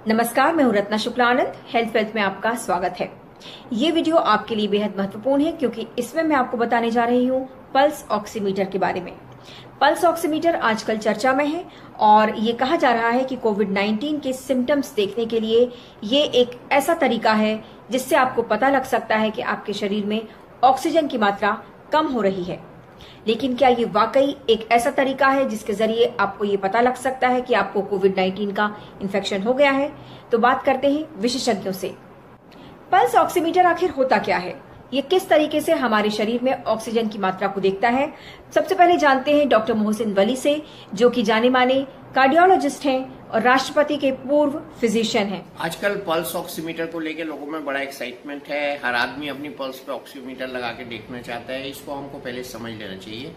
नमस्कार, मैं हूं रत्ना शुक्लानंद। हेल्थ वेल्थ में आपका स्वागत है। ये वीडियो आपके लिए बेहद महत्वपूर्ण है क्योंकि इसमें मैं आपको बताने जा रही हूं पल्स ऑक्सीमीटर के बारे में। पल्स ऑक्सीमीटर आजकल चर्चा में है और ये कहा जा रहा है कि कोविड-19 के सिम्टम्स देखने के लिए ये एक ऐसा तरीका है जिससे आपको पता लग सकता है कि आपके शरीर में ऑक्सीजन की मात्रा कम हो रही है। लेकिन क्या ये वाकई एक ऐसा तरीका है जिसके जरिए आपको ये पता लग सकता है कि आपको कोविड-19 का इन्फेक्शन हो गया है? तो बात करते हैं विशेषज्ञों से। पल्स ऑक्सीमीटर आखिर होता क्या है? ये किस तरीके से हमारे शरीर में ऑक्सीजन की मात्रा को देखता है? सबसे पहले जानते हैं डॉक्टर मोहसिन वली से, जो कि जाने माने कार्डियोलॉजिस्ट हैं और राष्ट्रपति के पूर्व फिजिशियन हैं। आजकल पल्स ऑक्सीमीटर को लेकर लोगों में बड़ा एक्साइटमेंट है। हर आदमी अपनी पल्स पे ऑक्सीमीटर लगा के देखना चाहता है। इसको हमको पहले समझ लेना चाहिए।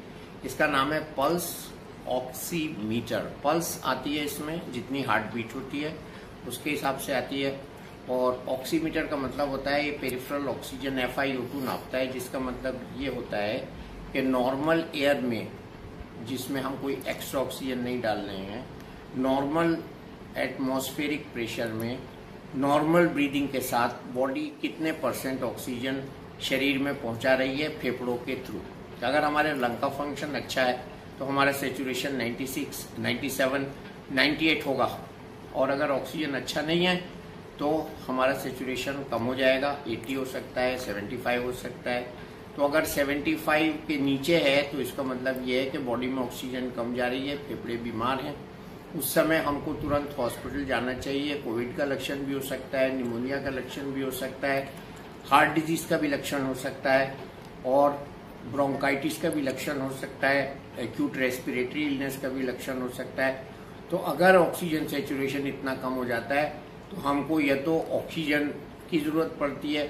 इसका नाम है पल्स ऑक्सीमीटर। पल्स आती है इसमें जितनी हार्ट बीट होती है उसके हिसाब से आती है, और ऑक्सीमीटर का मतलब होता है ये पेरिफेरल ऑक्सीजन FiO2 नापता है, जिसका मतलब ये होता है कि नॉर्मल एयर में, जिसमें हम कोई एक्स्ट्रा ऑक्सीजन नहीं डाल रहे हैं, नॉर्मल एटमॉस्फेरिक प्रेशर में नॉर्मल ब्रीदिंग के साथ बॉडी कितने % ऑक्सीजन शरीर में पहुंचा रही है फेफड़ों के थ्रू। अगर हमारे लंग का फंक्शन अच्छा है तो हमारा सेचुरेशन 96, 97, 98 होगा, और अगर ऑक्सीजन अच्छा नहीं है तो हमारा सेचुरेशन कम हो जाएगा, 80 हो सकता है, 75 हो सकता है। तो अगर 75 के नीचे है तो इसका मतलब ये है कि बॉडी में ऑक्सीजन कम जा रही है, फेफड़े बीमार हैं। उस समय हमको तुरंत हॉस्पिटल जाना चाहिए। कोविड का लक्षण भी हो सकता है, निमोनिया का लक्षण भी हो सकता है, हार्ट डिजीज का भी लक्षण हो सकता है, और ब्रोंकाइटिस का भी लक्षण हो सकता है, एक्यूट रेस्पिरेटरी इलनेस का भी लक्षण हो सकता है। तो अगर ऑक्सीजन सेचुरेशन इतना कम हो जाता है तो हमको या तो ऑक्सीजन की जरूरत पड़ती है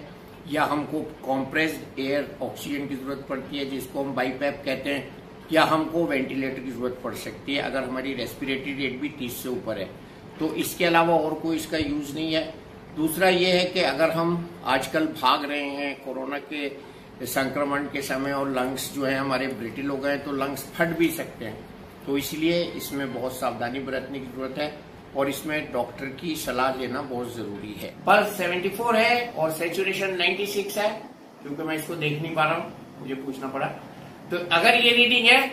या हमको कॉम्प्रेस्ड एयर ऑक्सीजन की जरूरत पड़ती है, जिसको हम बाईपैप कहते हैं, या हमको वेंटिलेटर की जरूरत पड़ सकती है अगर हमारी रेस्पिरेटरी रेट भी 30 से ऊपर है। तो इसके अलावा और कोई इसका यूज नहीं है। दूसरा ये है कि अगर हम आजकल भाग रहे हैं कोरोना के संक्रमण के समय और लंग्स जो है हमारे ब्रिटिल हो गए, तो लंग्स फट भी सकते हैं, तो इसलिए इसमें बहुत सावधानी बरतने की जरूरत है और इसमें डॉक्टर की सलाह लेना बहुत जरूरी है। पल्स 74 है और सैचुरेशन 96 है, क्योंकि मैं इसको देख नहीं पा रहा हूँ, मुझे पूछना पड़ा। तो अगर ये रीडिंग है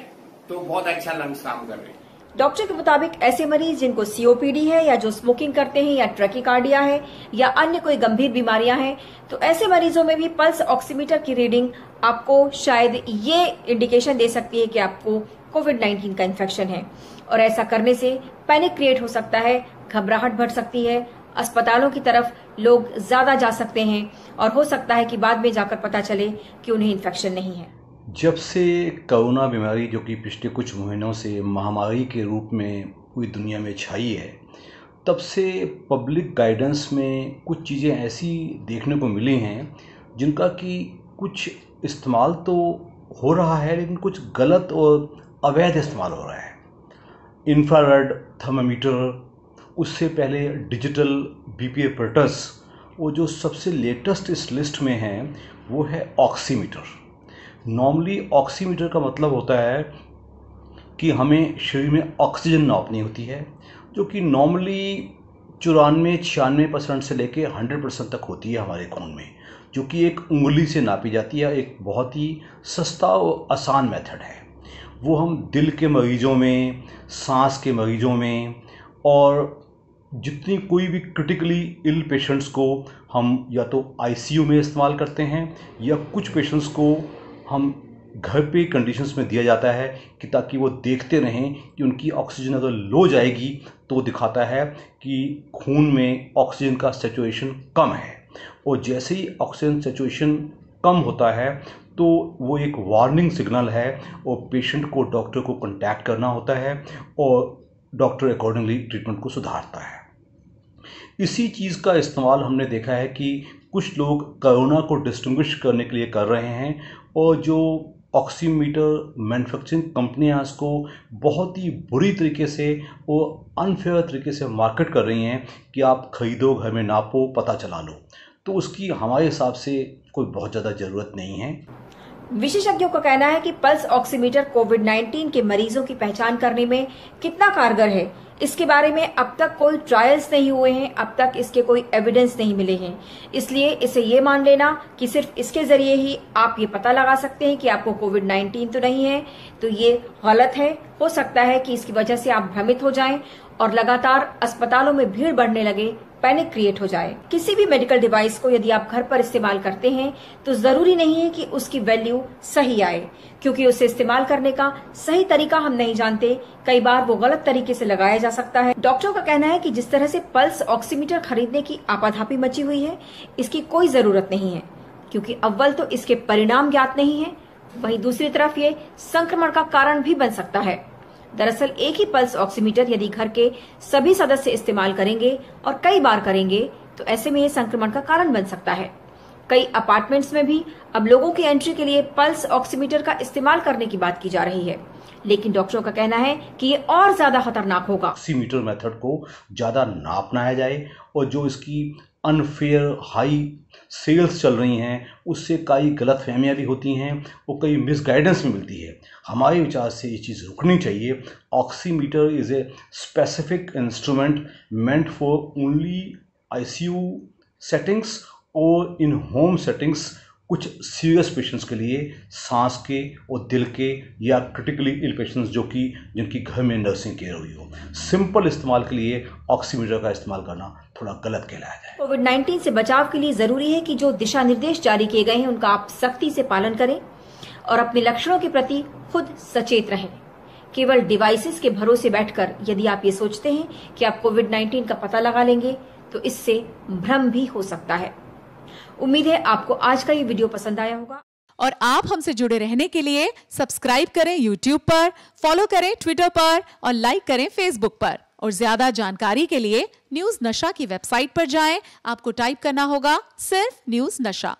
तो बहुत अच्छा लंग्स काम कर रहे हैं। डॉक्टर के मुताबिक ऐसे मरीज जिनको COPD है या जो स्मोकिंग करते हैं या ट्रैकीकार्डिया है या अन्य कोई गंभीर बीमारियां हैं, तो ऐसे मरीजों में भी पल्स ऑक्सीमीटर की रीडिंग आपको शायद ये इंडिकेशन दे सकती है कि आपको कोविड-19 का इन्फेक्शन है। और ऐसा करने से पैनिक क्रिएट हो सकता है, घबराहट बढ़ सकती है, अस्पतालों की तरफ लोग ज्यादा जा सकते हैं और हो सकता है कि बाद में जाकर पता चले कि उन्हें इन्फेक्शन नहीं है। जब से कोरोना बीमारी, जो कि पिछले कुछ महीनों से महामारी के रूप में पूरी दुनिया में छाई है, तब से पब्लिक गाइडेंस में कुछ चीज़ें ऐसी देखने को मिली हैं जिनका कि कुछ इस्तेमाल तो हो रहा है लेकिन कुछ गलत और अवैध इस्तेमाल हो रहा है। इंफ्रारेड थर्मामीटर, उससे पहले डिजिटल बीपी एपरेटस, वो जो सबसे लेटेस्ट इस लिस्ट में है वो है ऑक्सीमीटर। नॉर्मली ऑक्सीमीटर का मतलब होता है कि हमें शरीर में ऑक्सीजन नापनी होती है, जो कि नॉर्मली 94-96% से लेके 100% तक होती है हमारे खून में, जो कि एक उंगली से नापी जाती है। एक बहुत ही सस्ता और आसान मेथड है। वो हम दिल के मरीजों में, सांस के मरीजों में, और जितनी कोई भी क्रिटिकली इल पेशेंट्स को हम या तो ICU में इस्तेमाल करते हैं या कुछ पेशेंट्स को हम घर पे कंडीशंस में दिया जाता है कि ताकि वो देखते रहें कि उनकी ऑक्सीजन अगर लो जाएगी तो दिखाता है कि खून में ऑक्सीजन का सैचुरेशन कम है, और जैसे ही ऑक्सीजन सैचुरेशन कम होता है तो वो एक वार्निंग सिग्नल है और पेशेंट को डॉक्टर को कांटेक्ट करना होता है और डॉक्टर अकॉर्डिंगली ट्रीटमेंट को सुधारता है। इसी चीज़ का इस्तेमाल हमने देखा है कि कुछ लोग कोरोना को डिस्टिंग्विश करने के लिए कर रहे हैं, और जो ऑक्सीमीटर मैन्युफैक्चरिंग कंपनियां इसको बहुत ही बुरी तरीके से और अनफेयर तरीके से मार्केट कर रही हैं कि आप खरीदो, घर में नापो, पता चला लो। तो उसकी हमारे हिसाब से कोई बहुत ज़्यादा ज़रूरत नहीं है। विशेषज्ञों का कहना है कि पल्स ऑक्सीमीटर कोविड-19 के मरीजों की पहचान करने में कितना कारगर है, इसके बारे में अब तक कोई ट्रायल्स नहीं हुए हैं, अब तक इसके कोई एविडेंस नहीं मिले हैं। इसलिए इसे ये मान लेना कि सिर्फ इसके जरिए ही आप ये पता लगा सकते हैं कि आपको कोविड-19 तो नहीं है, तो ये गलत है। हो सकता है कि इसकी वजह से आप भ्रमित हो जाएं और लगातार अस्पतालों में भीड़ बढ़ने लगे, पैनिक क्रिएट हो जाए। किसी भी मेडिकल डिवाइस को यदि आप घर पर इस्तेमाल करते हैं तो जरूरी नहीं है कि उसकी वैल्यू सही आए, क्योंकि उसे इस्तेमाल करने का सही तरीका हम नहीं जानते। कई बार वो गलत तरीके से लगाया जा सकता है। डॉक्टरों का कहना है कि जिस तरह से पल्स ऑक्सीमीटर खरीदने की आपाधापी मची हुई है, इसकी कोई जरूरत नहीं है, क्योंकि अव्वल तो इसके परिणाम ज्ञात नहीं है, वहीं दूसरी तरफ ये संक्रमण का कारण भी बन सकता है। दरअसल एक ही पल्स ऑक्सीमीटर यदि घर के सभी सदस्य इस्तेमाल करेंगे और कई बार करेंगे तो ऐसे में ये संक्रमण का कारण बन सकता है। कई अपार्टमेंट्स में भी अब लोगों की एंट्री के लिए पल्स ऑक्सीमीटर का इस्तेमाल करने की बात की जा रही है, लेकिन डॉक्टरों का कहना है कि ये और ज्यादा खतरनाक होगा। ऑक्सीमीटर मेथड को ज्यादा ना अपनाया जाए और जो इसकी अनफेयर हाई सेल्स चल रही हैं उससे कई गलतफहमियां भी होती हैं और कई मिसगाइडेंस भी मिलती है। हमारे विचार से ये चीज़ रुकनी चाहिए। Oximeter is a specific instrument meant for only ICU settings और इन होम सेटिंग्स, कुछ सीरियस पेशेंट्स के लिए, सांस के और दिल के या क्रिटिकली इल पेशेंट्स जिनकी घर में नर्सिंग केयर हुई हो। सिंपल इस्तेमाल के लिए ऑक्सीमीटर का इस्तेमाल करना थोड़ा गलत कहलाया जाए। कोविड-19 से बचाव के लिए जरूरी है कि जो दिशा निर्देश जारी किए गए हैं उनका आप सख्ती से पालन करें और अपने लक्षणों के प्रति खुद सचेत रहें। केवल डिवाइसेस के भरोसे बैठकर यदि आप ये सोचते हैं कि आप कोविड-19 का पता लगा लेंगे तो इससे भ्रम भी हो सकता है। उम्मीद है आपको आज का ये वीडियो पसंद आया होगा और आप हमसे जुड़े रहने के लिए सब्सक्राइब करें YouTube पर, फॉलो करें Twitter पर और लाइक करें Facebook पर। और ज्यादा जानकारी के लिए न्यूज नशा की वेबसाइट पर जाएं। आपको टाइप करना होगा सिर्फ न्यूज नशा।